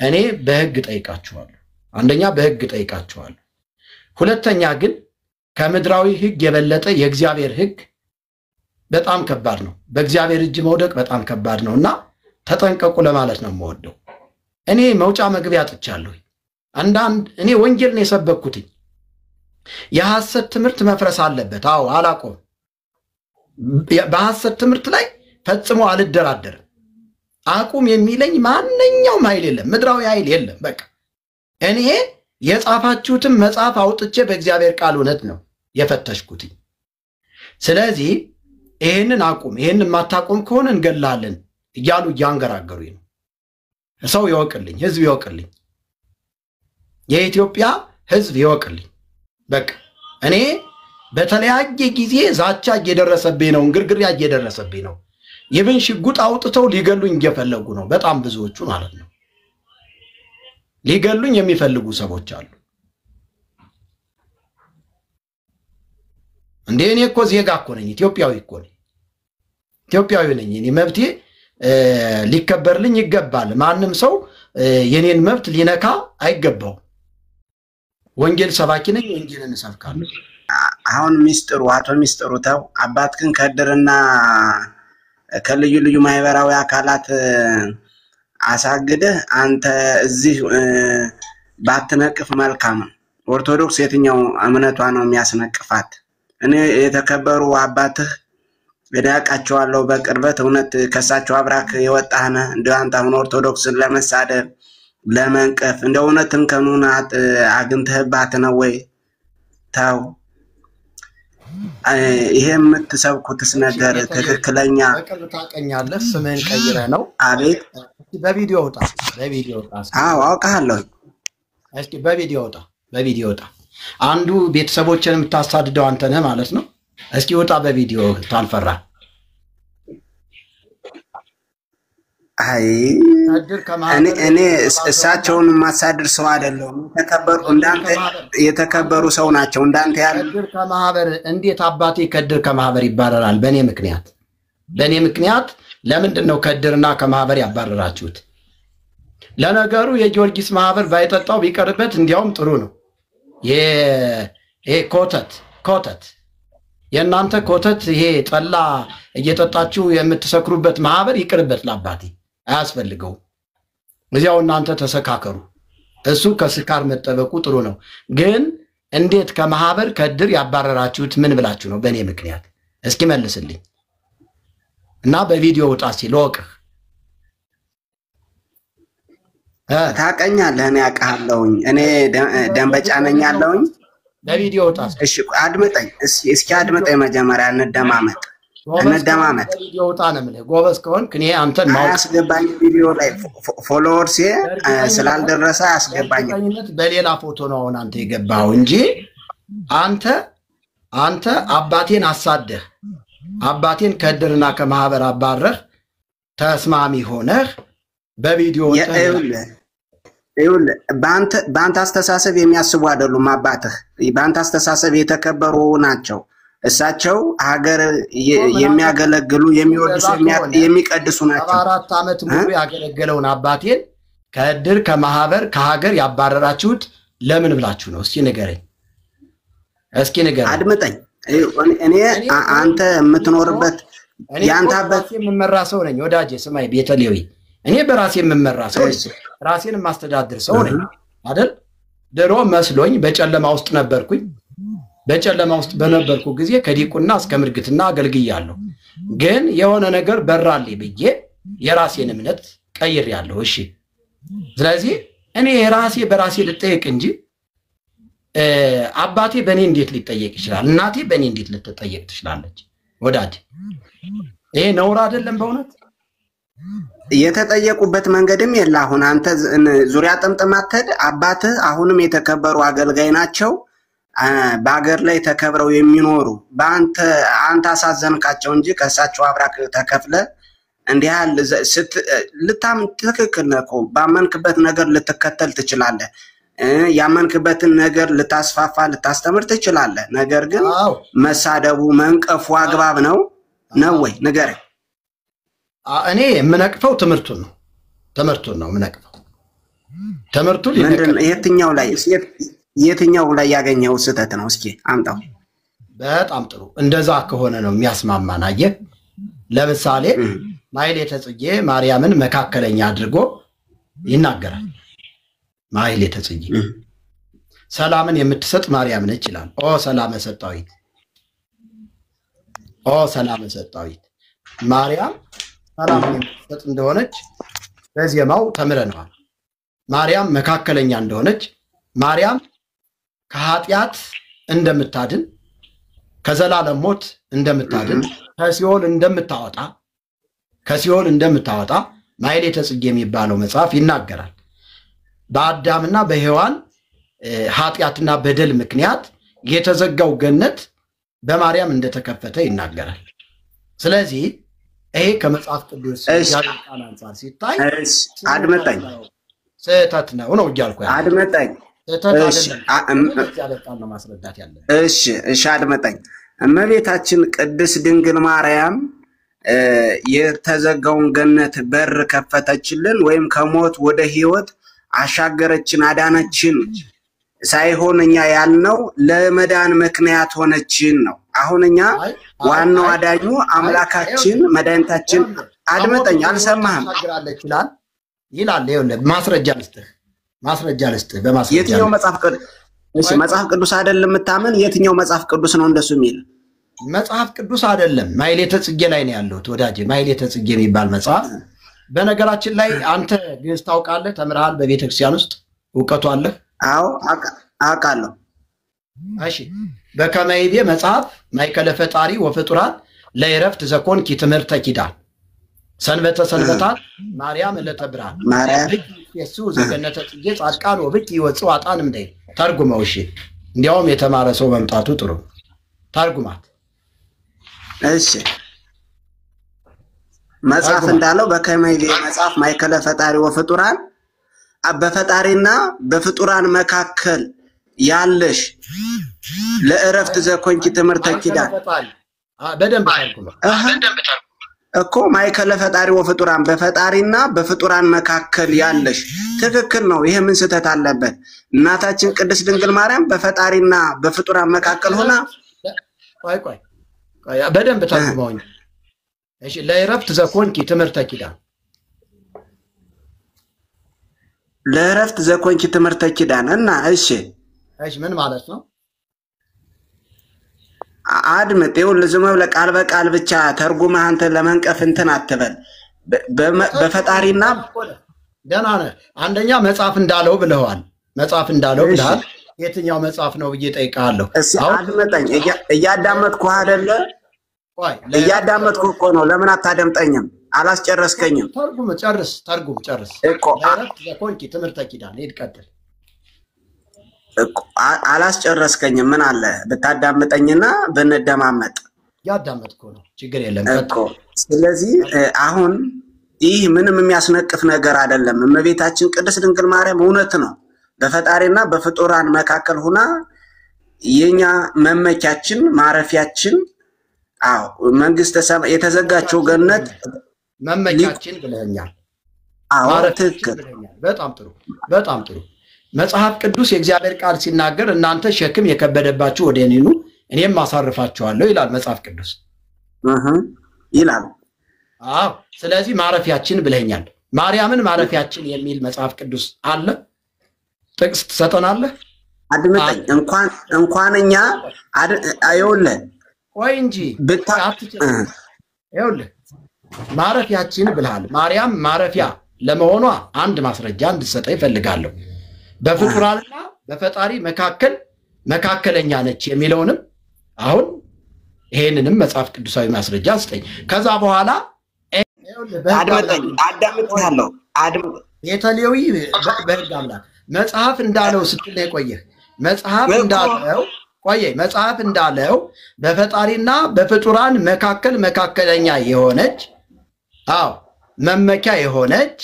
እኔ በህግ ጠይቃችኋለሁ አንደኛ በህግ ጠይቃችኋለሁ ሁለተኛ ግን ከምድራዊ ህግ የበለጠ የእግዚአብሔር ህግ በጣም ከባድ ነው በእግዚአብሔር እጅ መውደቅ በጣም ከባድ ነውና ተጠንቀቁ ለማለት ነው የምወደው እኔ መውጫ መግቢያ አጥቻለሁ አንዳንድ እኔ ወንጌል ነው የሰበኩት የሐሰት ትምህርት መፍረስ አለበት አዎ አላቆም በሐሰት ትምህርት ላይ ፈጽሞ አልደራደርም አቁም የሚለኝ ማንኛውም ኃይል የለም ምድራዊ ኃይል የለም በቃ እኔ የጻፋችሁትን መጽሐፍ አውጥቼ በእግዚአብሔር ቃል እውነት ነው የፈተሽኩት ስለዚህ ይሄንን አቁም ይሄንን ማታቆም ከሆነ እንገላለን እያሉ ያንገራገሩኝ ነው ሰው ይወቅልኝ ህዝብ ይወቅልኝ የኢትዮጵያ ህዝብ ይወቅልኝ በቃ እኔ በተለያየ ጊዜ ዛቻ እየደረሰብኝ ነው እንግርግሪያ እየደረሰብኝ ነው ይብን ሽጉጥ አውጥተው ሊገሉኝ እየፈለጉ ነው በጣም ብዙዎቹ ማለት ነው ሊገሉኝ የሚፈልጉ ሰዎች አሉ እንዴ እኔ እኮ ዜጋ እኮ ነኝ ኢትዮጵያዊ እኮ ነኝ ኢትዮጵያዊ ነኝ እኔ መብቴ ሊከበርልኝ ይገባል ማንም ሰው የኔን መብት ሊነካ አይገባው ወንጌል ሰባኪ ነኝ ወንጌልን ሰብካለሁ አሁን ሚስጥሩ አቶ ሚስጥሩ ተው አባትክን ከድርና ከልዩ ልዩ ማህበራዊ አካላት አሳግደህ አንተ እዚህ ባትነቅፍ መልካም ኦርቶዶክስ የትኛው እምነቷ ነው የሚያስነቅፋት እኔ የተከበሩ አባትህ እዳቃቸዋለሁ በቅርበት እውነት ከሳቸው አብራክ የወጣህነ እንደው አንተ አሁን ኦርቶዶክስን ለመሳደብ ለመንቀፍ እንደው እውነትን ከኑናት አግንተህባት ነው ወይ ታው ይሄ የምትሰብኩትስ ነገር ትክክለኛ በቅርብ ታቀኛለህ ስምን ቀይረ ነው አቤት በቪዲዮ ወጣ አዎ አውቃለሁ እስኪ በቪዲዮ ወጣ አንዱ ቤተሰቦችን የምታሳድደው አንተ ነህ ማለት ነው እስኪ ወጣ በቪዲዮ ታልፈራ አይ እኔ እሳቸውን ማሳደር ሰው አይደለም ተከበሩ እንዳንተ የተከበሩ ሰው ናቸው እንዳንተ ያለ ከድር ከማህበር እንዴት አባቴ ከድር ከማህበር ይባረራል በኔ ምክንያት ለምንድን ነው ከድርና ከማህበር ያባረራችሁት ለነገሩ የጊዮርጊስ ማህበር ባይጠጣው ቢቀርበት እንዲያውም ጥሩ ነው ኮተት የናንተ ኮተት ይሄ ጠላ እየጠጣችሁ የምትሰክሩበት ማህበር ይቅርበት ለአባቴ አያስፈልገው እዚያው እናንተ ተሰካከሩ እሱ ከስካር መጠበቁ ጥሩ ነው ግን እንዴት ከማህበር ከድር ያባረራችሁት ምን ብላችሁ ነው በኔ ምክንያት እስኪ መልስልኝ እና በቪዲዮ ወጣ ሲሎቅ ታቀኛለህ እኔ አቃለሁኝ እኔ ደንበጫ ነኝ ያለሁኝ በቪዲዮ ወጣ እሺ አድምጠኝ እስኪ አድምጠኝ መጀመሪያ እንደማመጥ በቪዲዮ ወጣ ነው ማለት ጎበዝ ከሆን ከኔ አንተን ማውጣት አስገባኝ ቪዲዮ ላይ ፎሎወርስ ስላልደረሰ አስገባኝ በሌላ ፎቶ ነው አንተ የገባው እንጂ አንተ አባቴን አሳደህ አባቴን ከድርና ከማህበር አባረህ ተስማሚ ሆነህ በቪዲዮ ባንተ አስተሳሰብ የሚያስቡ አይደሉም አባትህ ባንተ አስተሳሰብ የተከበሩ ናቸው እሳቸው ሀገር የሚያገለግሉ የሚወድሱ የሚቀድሱ ናቸው 4 አመት ሙሉ ያገለገለውን አባቴን ከድር ከማህበር ከሀገር ያባረራችሁት ለምን ብላችሁ ነው እስኪ ንገረኝ አድምጠኝ እኔ አንተ የምትኖርበት ያንተ አባት የምመራ ሰው ነኝ ወዳጄ ስማይ ቤተሌዊ እኔ በራሴ የምመራ ሰው ራሴን ማስተዳደር ሰው ነኝ አይደል ድሮ መስሎኝ በጨለማ ውስጥ ነበርኩኝ በጨለማ ውስጥ በነበርኩ ጊዜ ከዲቁና እስከ ምርግትና አገልግያለሁ ግን የሆነ ነገር በራልኝ ብዬ የራሴን እምነት ቀይሬያለሁ እሺ ስለዚህ እኔ በራሴ ልጠየቅ እንጂ አባቴ በኔ እንዴት ሊጠየቅ ይችላል እናቴ በኔ እንዴት ልትጠየቅ ትችላለች ወዳጅ ይሄ ነውር አይደለም በእውነት የተጠየቁበት መንገድም የለ አሁን አንተ ዙሪያ ጥምጥማተድ አባትህ አሁንም የተከበሩ አገልጋይ ናቸው በአገር ላይ ተከብረው የሚኖሩ አንተ አሳዘንካቸው እንጂ ከሳቸው አብራክ ተከፍለ እንዲያል ልታም ትክክል ነው ባመንክበት ነገር ልትከተል ትችላለህ ያመንክበትን ነገር ልታስፋፋ ልታስተምር ትችላለህ ነገር ግን መሳደቡ መንቀፉ አግባብ ነው ወይ ንገረኝ እኔ የምነቅፈው ትምህርቱን ነው የምነቅፈው ትምህርቱ ምንድን የትኛው ላይ ያገኘው ስህተት ነው? እስኪ አምጣው። በጣም ጥሩ። እንደዛ ከሆነ ነው የሚያስማማን። አየህ፣ ለምሳሌ ማሕሌተ ጽጌ ማርያምን መካከለኛ አድርጎ ይናገራል። ማሕሌተ ጽጌ ሰላምን የምትሰጥ ማርያም ነች ይላል። ኦ ሰላመ ሰጣዊት፣ ኦ ሰላመ ሰጣዊት። ማርያም ሰላምን የምትሰጥ እንደሆነች በዜማው ተምረናል። ማርያም መካከለኛ እንደሆነች፣ ማርያም ከኃጢአት እንደምታድን፣ ከዘላለም ሞት እንደምታድን፣ ከሲኦል እንደምታወጣ ማሕሌተ ጽጌ የሚባለው መጽሐፍ ይናገራል። በአዳምና በሔዋን ኃጢአትና በደል ምክንያት የተዘጋው ገነት በማርያም እንደተከፈተ ይናገራል። ስለዚህ ይሄ ከመጽሐፍ ቅዱስ ቃል አንጻር ሲታይ አድመጠኝ፣ ስህተት ነው እያልኩ አድመጠኝ። እሺ አድመጠኝ። እመቤታችን ቅድስት ድንግል ማርያም የተዘጋውን ገነት በር ከፈተችልን ወይም ከሞት ወደ ሕይወት አሻገረችን አዳነችን ሳይሆን እኛ ያልነው ለመዳን ምክንያት ሆነችን ነው። አሁን እኛ ዋናው አዳኙ አምላካችን መድኃኒታችን። አድመጠኝ፣ አልሰማህም ይላል። ይኸውልህ ማስረጃ ልስጥህ በማስረጃ የትኛው መጽሐፍ ቅዱስ? እሺ መጽሐፍ ቅዱስ አይደለም የምታምን? የትኛው መጽሐፍ ቅዱስ ነው እንደሱ የሚል? መጽሐፍ ቅዱስ አይደለም፣ ማሕሌተ ጽጌ ላይ ነው ያለሁት ወዳጄ። ማሕሌተ ጽጌ የሚባል መጽሐፍ በነገራችን ላይ አንተ ግዕዝ ታውቃለህ? ተምረሃል? በቤተክርስቲያን ውስጥ እውቀቱ አለህ? አዎ አውቃለሁ። እሺ በከመ ይቤ መጽሐፍ ማእከለ ፈጣሪ ወፍጡራን ለዕረፍት ዘኮንኪ ትምህርተ ኪዳን ሰንበተ ሰንበታት ማርያም ዕለተ ብርሃን የሱ ዘገነተ ጽጌ ጻድቃን ወብኪ ይወጽኡ አጣን እምደይ። ተርጉመው። እሺ እንዲያውም የተማረ ሰው መምጣቱ ጥሩ። ተርጉማት። እሺ መጽሐፍ እንዳለው በከመ ይቤ መጽሐፍ ማእከለ ፈጣሪ ወፍጡራን በፈጣሪና በፍጡራን መካከል ያለሽ ለዕረፍት ዘኮንኪ ትምህርተ ኪዳን በደንብ ተርጉመው እኮ ማእከለ ፈጣሪ ወፍጡራን በፈጣሪና በፍጡራን መካከል ያለሽ ትክክል ነው። ይሄ ምን ስህተት አለበት? እናታችን ቅድስት ድንግል ማርያም በፈጣሪና በፍጡራን መካከል ሆና ቆይ በደንብ ተርጉመው። እሺ ለዕረፍት ዘኮንኪ ትምህርተ ኪዳን፣ ለዕረፍት ዘኮንኪ ትምህርተ ኪዳን እና እሺ ምን ማለት ነው? አድምጥ። ይኸውልህ ዝም ብለህ ቃል በቃል ብቻ ተርጉመህ አንተ ለመንቀፍ እንትን አትበል። በፈጣሪና ደህና ነህ። አንደኛ መጽሐፍ እንዳለው ብለዋል። መጽሐፍ እንዳለው ብለሃል። የትኛው መጽሐፍ ነው ብዬ ጠይቃለሁ። አድመጠኝ። እያዳመጥኩህ አይደለ? እያዳመጥኩህ እኮ ነው። ለምን አታደምጠኝም? አላስጨረስከኝም። ተርጉም ጨርስ እኮ ለኮንኪ ትምህርተ ኪዳን ሄድ ቀጥል። አላስጨረስከኝም። ምን አለ ብታዳምጠኝና ብንደማመጥ። ያዳመጥኩ ነው፣ ችግር የለም እኮ። ስለዚህ አሁን ይህ ምንም የሚያስነቅፍ ነገር አይደለም። እመቤታችን ቅድስት ድንግል ማርያም እውነት ነው በፈጣሪና በፍጡራን መካከል ሆና የኛ መመኪያችን ማረፊያችን፣ አዎ መንግስተ ሰማይ የተዘጋቸው ገነት መመኪያችን ብለኛል። አዎ ትክክል። በጣም ጥሩ። መጽሐፍ ቅዱስ የእግዚአብሔር ቃል ሲናገር እናንተ ሸክም የከበደባችሁ ወደ እኔ ኑ እኔም አሳርፋችኋለሁ ይላል መጽሐፍ ቅዱስ ይላል። አዎ ስለዚህ ማረፊያችን ብለኛል። ማርያምን ማረፊያችን የሚል መጽሐፍ ቅዱስ አለ? ጥቅስ ትሰጠናለህ? አድምጠኝ። እንኳን እኛ አይውልህ ወይ እንጂ ይኸውልህ ማረፊያችን ብለሃል። ማርያም ማረፊያ ለመሆኗ አንድ ማስረጃ እንድትሰጠኝ እፈልጋለሁ። በፍጡራንና በፈጣሪ መካከለኛ ነች የሚለውንም አሁን ይሄንንም መጽሐፍ ቅዱሳዊ ማስረጃ ስጠኝ። ከዛ በኋላ አዳምጥሃለሁ። ቤተሌዊ በሕግ አምላክ መጽሐፍ እንዳለው ስትል የቆየህ መጽሐፍ እንዳለው በፈጣሪና በፍጡራን መካከለኛ የሆነች መመኪያ የሆነች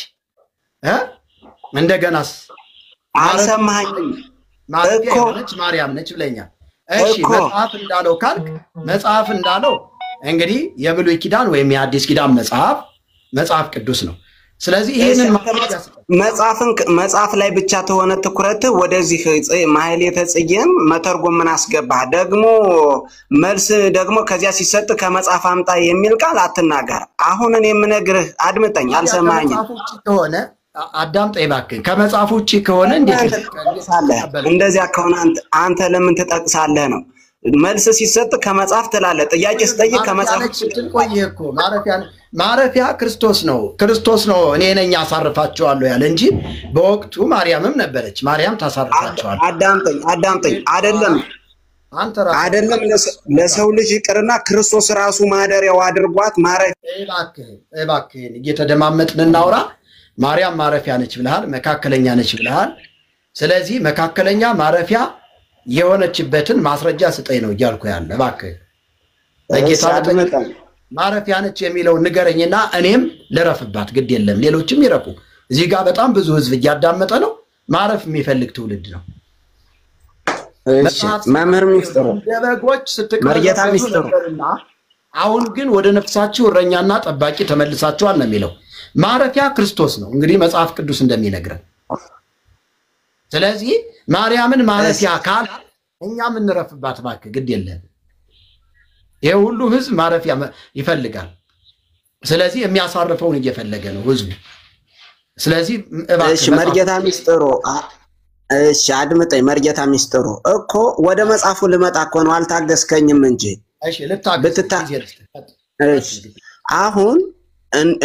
እንደገናስ አልሰማኸኝም? ማረፊያ የሆነች ማርያም ነች ብለኛል። እሺ መጽሐፍ እንዳለው ካልክ መጽሐፍ እንዳለው እንግዲህ የብሉይ ኪዳን ወይም የአዲስ ኪዳን መጽሐፍ ቅዱስ ነው። ስለዚህ ይሄንን መጽሐፍ ላይ ብቻ ተሆነ ትኩረት ወደዚህ ማህሌተ ጽጌን መተርጎም ምን አስገባህ? ደግሞ መልስ ደግሞ ከዚያ ሲሰጥ ከመጽሐፍ አምጣ የሚል ቃል አትናገር። አሁን እኔ የምነግርህ አድምጠኝ፣ አልሰማኸኝም? ከሆነ አዳምጠኝ እባክህ። ከመጽሐፍ ውጪ ከሆነ እንዴት እንደዚያ ከሆነ አንተ ለምን ትጠቅሳለህ ነው? መልስ ሲሰጥ ከመጽሐፍ ትላለህ። ጥያቄ ስጠይቅ ከመጽሐፍ ቆይህ እኮ ማረፊያ ክርስቶስ ነው እኔ ነኝ አሳርፋቸዋለሁ ያለ እንጂ በወቅቱ ማርያምም ነበረች። ማርያም ታሳርፋቸዋለች። አዳምጠኝ አይደለም ለሰው ልጅ ይቅርና ክርስቶስ ራሱ ማደሪያው አድርጓት ማረፊያ። እባክህን እየተደማመጥን እናውራ። ማርያም ማረፊያ ነች ብለሃል፣ መካከለኛ ነች ብለሃል። ስለዚህ መካከለኛ ማረፊያ የሆነችበትን ማስረጃ ስጠኝ ነው እያልኩ ያለ። እባክህ በጌታ ማረፊያ ነች የሚለው ንገረኝና እኔም ልረፍባት። ግድ የለም ሌሎችም ይረፉ። እዚህ ጋር በጣም ብዙ ህዝብ እያዳመጠ ነው። ማረፍ የሚፈልግ ትውልድ ነው። መምህር ሚስጥሩ ደበጎች ስትቀርና አሁን ግን ወደ ነፍሳችሁ እረኛና ጠባቂ ተመልሳችኋል ነው የሚለው። ማረፊያ ክርስቶስ ነው እንግዲህ መጽሐፍ ቅዱስ እንደሚነግረን። ስለዚህ ማርያምን ማረፊያ ካል እኛም እንረፍባት እባክህ። ግድ የለም ይሄ ሁሉ ህዝብ ማረፊያ ይፈልጋል። ስለዚህ የሚያሳርፈውን እየፈለገ ነው ህዝቡ። ስለዚህ እሺ መርጌታ ሚስጥሩ አድምጠኝ። መርጌታ ሚስጥሩ እኮ ወደ መጽሐፉ ልመጣ እኮ ነው፣ አልታገስከኝም እንጂ። እሺ ልታገስ። አሁን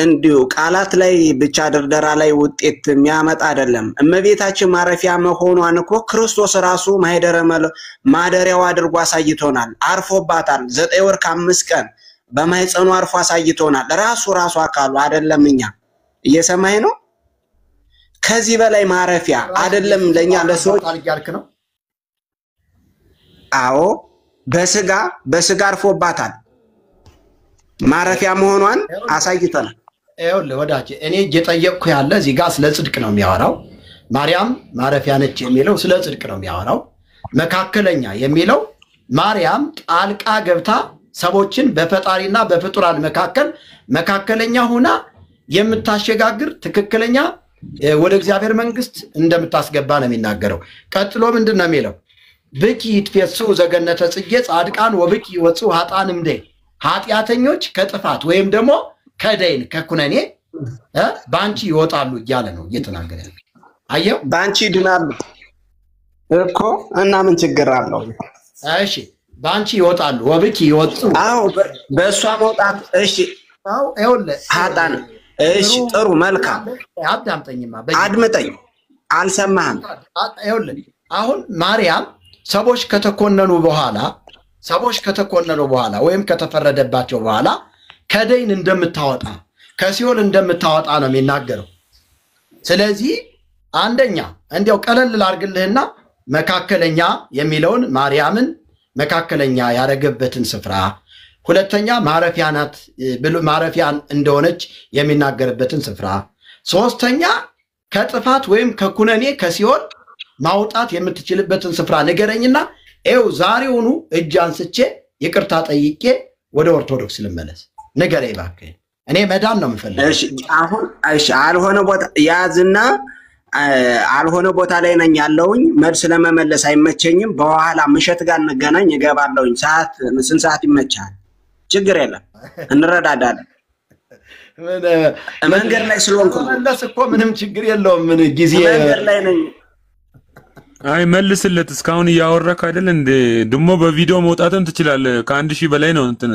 እንዲሁ ቃላት ላይ ብቻ ድርደራ ላይ ውጤት የሚያመጣ አይደለም። እመቤታችን ማረፊያ መሆኗን እኮ ክርስቶስ ራሱ ማደሪያው አድርጎ አሳይቶናል። አርፎባታል። 9 ወር ከ5 ቀን በማይጸኑ አርፎ አሳይቶናል። ራሱ አካሉ አይደለም። እኛ እየሰማይ ነው። ከዚህ በላይ ማረፊያ አይደለም ለኛ ለሰዎች ነው። አዎ በስጋ አርፎባታል። ማረፊያ መሆኗን አሳይቶናል። ይኸውልህ ወዳጄ እኔ እየጠየቅኩ ያለ እዚህ ጋር ስለ ጽድቅ ነው የሚያወራው። ማርያም ማረፊያ ነች የሚለው ስለ ጽድቅ ነው የሚያወራው። መካከለኛ የሚለው ማርያም ጣልቃ ገብታ ሰዎችን በፈጣሪና በፍጡራን መካከለኛ ሆና የምታሸጋግር ትክክለኛ ወደ እግዚአብሔር መንግስት እንደምታስገባ ነው የሚናገረው። ቀጥሎ ምንድን ነው የሚለው? ብኪ ይትፌሱ ዘገነተ ጽጌ ጻድቃን ወብኪ ወፁ ኃጥአን እምደይ፣ ኃጢአተኞች ከጥፋት ወይም ደግሞ ከደይን ከኩነኔ ባንቺ ይወጣሉ እያለ ነው እየተናገረ ያለው። አየው ባንቺ ይድናሉ እኮ እና ምን ችግር አለው? እሺ ባንቺ ይወጣሉ ወብኪ ይወጡ። አዎ በእሷ መውጣት። እሺ አዎ ይኸውልህ ኃጥአን። እሺ ጥሩ መልካም አዳምጠኝማ፣ አድምጠኝ። አልሰማህም? ይኸውልህ አሁን ማርያም ሰዎች ከተኮነኑ በኋላ ወይም ከተፈረደባቸው በኋላ ከደይን እንደምታወጣ ከሲኦል እንደምታወጣ ነው የሚናገረው። ስለዚህ አንደኛ እንዲያው ቀለል ላድርግልህና መካከለኛ የሚለውን ማርያምን መካከለኛ ያደረገበትን ስፍራ፣ ሁለተኛ ማረፊያ ናት ብሎ ማረፊያን እንደሆነች የሚናገርበትን ስፍራ፣ ሶስተኛ ከጥፋት ወይም ከኩነኔ ከሲኦል ማውጣት የምትችልበትን ስፍራ ንገረኝና ኤው ዛሬውኑ እጅ አንስቼ ይቅርታ ጠይቄ ወደ ኦርቶዶክስ ልመለስ። ንገረኝ እባክህ። እኔ መዳን ነው የምፈልገው። እሺ አሁን እሺ አልሆነ ቦታ ያዝና አልሆነ ቦታ ላይ ነኝ ያለውኝ። መልስ ለመመለስ አይመቸኝም። በኋላ ምሽት ጋር እንገናኝ እገባለሁኝ። ስንት ሰዓት ይመቻል? ችግር የለም እንረዳዳለን። መንገድ ላይ ስለሆንኩ መለስ እኮ ምንም ችግር የለውም። ምን ጊዜ መንገድ ላይ ነኝ። አይ መልስለት። እስካሁን እያወራክ አይደል እንዴ? ደሞ በቪዲዮ መውጣትም ትችላለህ። ከ1000 በላይ ነው እንትን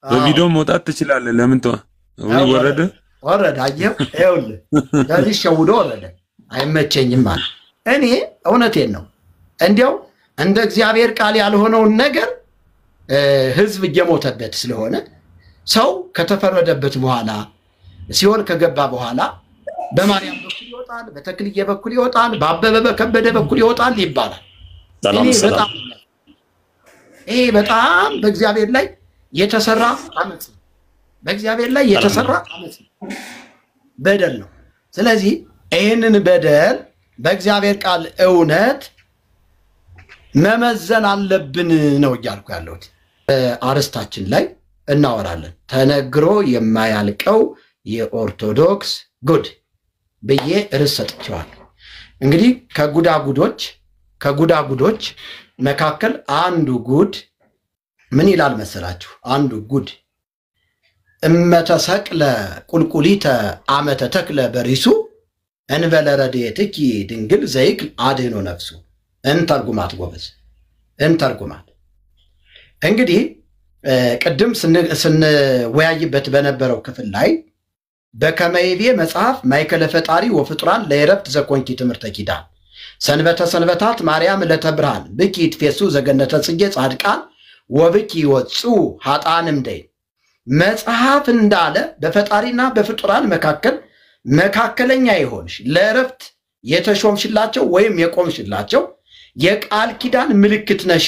በቪዲዮ መውጣት ትችላለህ። ለምን ወረደ? አየው ይኸውልህ ለዚህ ሸውዶ ወረደ። አይመቸኝም ማለት እኔ እውነቴን ነው። እንዲያው እንደ እግዚአብሔር ቃል ያልሆነውን ነገር ህዝብ እየሞተበት ስለሆነ ሰው ከተፈረደበት በኋላ ሲኦል ከገባ በኋላ በማርያም በኩል ይወጣል፣ በተክልዬ በኩል ይወጣል፣ በአበበ በከበደ በኩል ይወጣል ይባላል። ይሄ በጣም በእግዚአብሔር ላይ የተሰራ አመጽ ነው። በእግዚአብሔር ላይ የተሰራ አመጽ ነው፣ በደል ነው። ስለዚህ ይህንን በደል በእግዚአብሔር ቃል እውነት መመዘን አለብን ነው እያልኩ ያለሁት። አርስታችን ላይ እናወራለን። ተነግሮ የማያልቀው የኦርቶዶክስ ጉድ ብዬ ርዕስ ሰጥቼዋለሁ። እንግዲህ ከጉዳጉዶች መካከል አንዱ ጉድ ምን ይላል መሰላችሁ? አንዱ ጉድ እመተሰቅለ ቁልቁሊተ አመተ ተክለ በሪሱ እንበለ ረድኤትኪ ድንግል ዘይክል አድኅኖ ነፍሱ። እንተርጉማት ጎበዝ፣ እንተርጉማት። እንግዲህ ቅድም ስንወያይበት በነበረው ክፍል ላይ በከመይቤ መጽሐፍ ማይከለ ፈጣሪ ወፍጡራን ለይረፍት ዘኮንኪ ትምህርተ ኪዳን ሰንበተ ሰንበታት ማርያም ለተብርሃን ብኪ ይትፌሱ ዘገነተ ጽጌ ጻድቃን ወብኪ ወጹ ኃጣንም ደይ መጽሐፍ እንዳለ በፈጣሪና በፍጡራን መካከለኛ ይሆንሽ ለይረፍት የተሾምሽላቸው ወይም የቆምሽላቸው የቃል ኪዳን ምልክት ነሽ።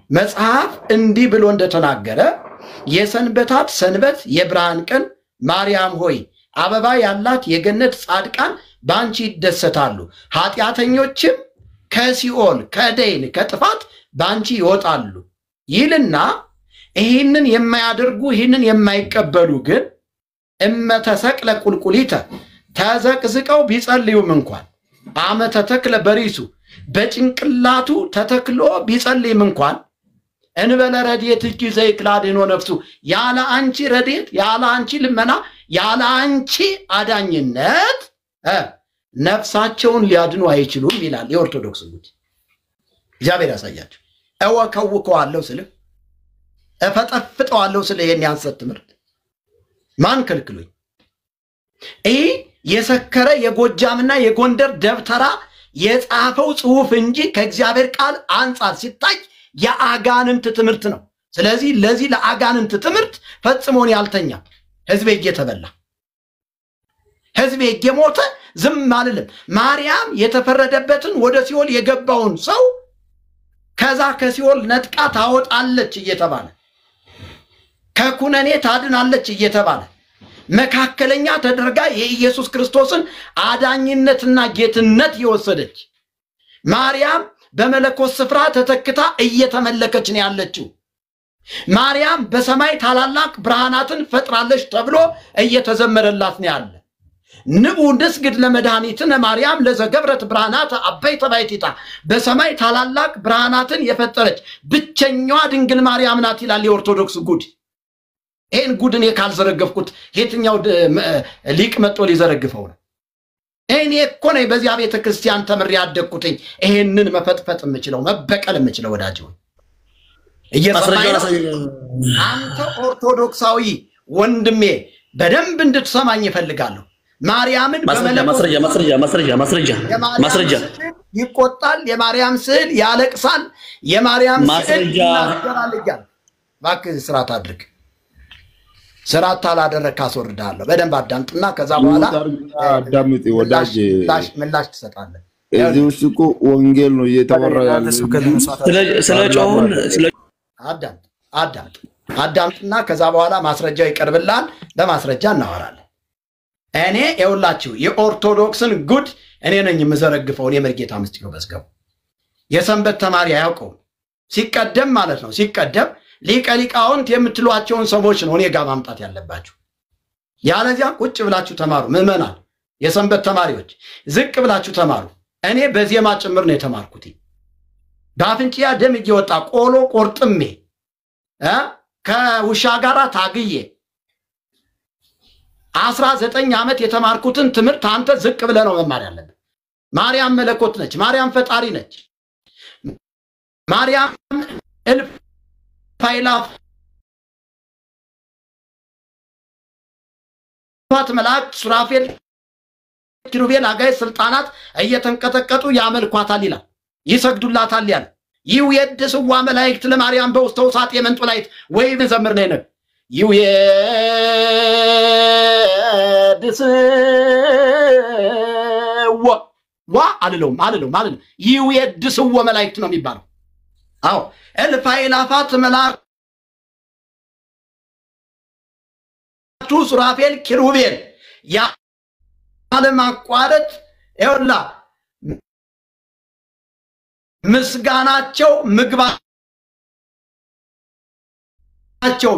መጽሐፍ እንዲህ ብሎ እንደተናገረ የሰንበታት ሰንበት የብርሃን ቀን ማርያም ሆይ አበባ ያላት የገነት ጻድቃን ባንቺ ይደሰታሉ፣ ኃጢአተኞችም ከሲኦል ከደይን ከጥፋት ባንቺ ይወጣሉ ይልና ይህንን የማያደርጉ ይህንን የማይቀበሉ ግን እመተሰቅለ ቁልቁሊተ ተዘቅዝቀው ቢጸልዩም እንኳን አመተ ተክለ በሪሱ በጭንቅላቱ ተተክሎ ቢጸልይም እንኳን እንበለ ረድኤትኪ ዘይክል አድኅኖ ነፍሱ ያለ አንቺ ረድኤት ያለ አንቺ ልመና ያለ አንቺ አዳኝነት ነፍሳቸውን ሊያድኑ አይችሉም ይላል የኦርቶዶክስ ጉድ። እግዚአብሔር ያሳያችሁ። እወከውከዋለሁ ስለ እፈጠፍጠዋለሁ ስለ ይሄን ያንሰት ትምህርት ማን ከልክሎኝ? ይህ የሰከረ የጎጃምና የጎንደር ደብተራ የጻፈው ጽሑፍ እንጂ ከእግዚአብሔር ቃል አንጻር ሲታይ የአጋንንት ትምህርት ነው። ስለዚህ ለዚህ ለአጋንንት ትምህርት ፈጽሞን ያልተኛ ህዝቤ እየተበላ ህዝቤ እየሞተ ዝም አልልም። ማርያም የተፈረደበትን ወደ ሲኦል የገባውን ሰው ከዛ ከሲኦል ነጥቃ ታወጣለች እየተባለ ከኩነኔ ታድናለች እየተባለ መካከለኛ ተደርጋ የኢየሱስ ክርስቶስን አዳኝነትና ጌትነት የወሰደች ማርያም በመለኮት ስፍራ ተተክታ እየተመለከች ነው ያለችው። ማርያም በሰማይ ታላላቅ ብርሃናትን ፈጥራለች ተብሎ እየተዘመረላት ነው ያለ። ንቡ ንስግድ ለመድኃኒትነ ማርያም ለዘገብረት ብርሃናት አበይተ ባይቲታ በሰማይ ታላላቅ ብርሃናትን የፈጠረች ብቸኛዋ ድንግል ማርያም ናት ይላል የኦርቶዶክስ ጉድ። ይህን ጉድ እኔ ካልዘረገፍኩት የትኛው ሊቅ መጥቶ ሊዘረግፈው ነው? እኔ እኮ ነኝ በዚያ ቤተ ክርስቲያን ተምሬ ያደግኩትኝ ይሄንን መፈጥፈጥ የምችለው መበቀል የምችለው ወዳጅ ሆይ አንተ ኦርቶዶክሳዊ ወንድሜ በደንብ እንድትሰማኝ ይፈልጋለሁ። ማርያምን ማስረጃ ይቆጣል፣ የማርያም ስዕል ያለቅሳል፣ የማርያም ስዕል ይናገራል እያለ እባክህ ስርዓት አድርግ። ስርዓት አላደረግክ አስወርድሃለሁ። በደንብ አዳምጥና ከዛ በኋላ አዳምጥ ወዳጅ ምላሽ ትሰጣለህ። እዚህ ውስጥ እኮ ወንጌል ነው እየተወራ ያለው። አዳምጥና ከዛ በኋላ ማስረጃው ይቀርብልሃል። በማስረጃ እናወራለን። እኔ ይኸውላችሁ የኦርቶዶክስን ጉድ እኔ ነኝ የምዘረግፈው። እኔ መርጌታ ምስጢሩ መዝገቡ የሰንበት ተማሪ አያውቀውም። ሲቀደም ማለት ነው ሲቀደም ሊቀ ሊቃውንት የምትሏቸውን ሰዎች ነው እኔ ጋር ማምጣት ያለባችሁ። ያለዚያ ቁጭ ብላችሁ ተማሩ። ምዕመናን የሰንበት ተማሪዎች ዝቅ ብላችሁ ተማሩ። እኔ በዜማ ጭምር ነው የተማርኩት። በአፍንጫ ደም እየወጣ ቆሎ ቆርጥሜ ከውሻ ጋር ታግዬ 19 ዓመት የተማርኩትን ትምህርት አንተ ዝቅ ብለህ ነው መማር ያለብህ። ማርያም መለኮት ነች። ማርያም ፈጣሪ ነች። ማርያም እልፍ ፋይላፋት መላእክት ሱራፌል ኪሩቤል አጋይ ስልጣናት እየተንቀጠቀጡ ያመልኳታል ይላል፣ ይሰግዱላታል ያለ ይውየድስዋ መላእክት ለማርያም በውስተ ውሳጤ መንጦላይት ወይ ዘምር ነኝ ነው ይውየድስዋ አልለውም ይውየድስዋ መላእክት ነው የሚባለው። አዎ እልፍ አእላፋት መላእክቱ ሱራፌል ኪሩቤል ያለማቋረጥ ይኸውላ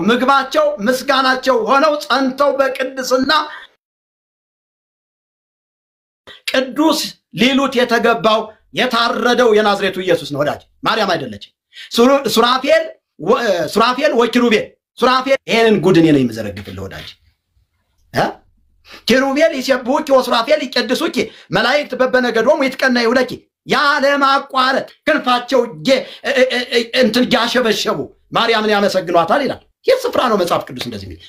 ምግባቸው ምስጋናቸው ሆነው ጸንተው በቅድስና ቅዱስ ሊሉት የተገባው የታረደው የናዝሬቱ ኢየሱስ ነው ወዳጅ፣ ማርያም አይደለችም። ሱራፌል ወኪሩቤል ሱራፌል ይሄንን ጉድ እኔ ነኝ የምዘረግፍልህ ወዳጅ። ኪሩቤል ይሰብሁኪ ወሱራፌል ይቀድሱኪ መላእክት በበነገዶሙ ይትቀነዩ ለኪ ያለ ማቋረጥ ክንፋቸው እንትን ያሸበሸቡ ማርያምን ያመሰግኗታል ይላል። ይህ ስፍራ ነው መጽሐፍ ቅዱስ እንደዚህ የሚል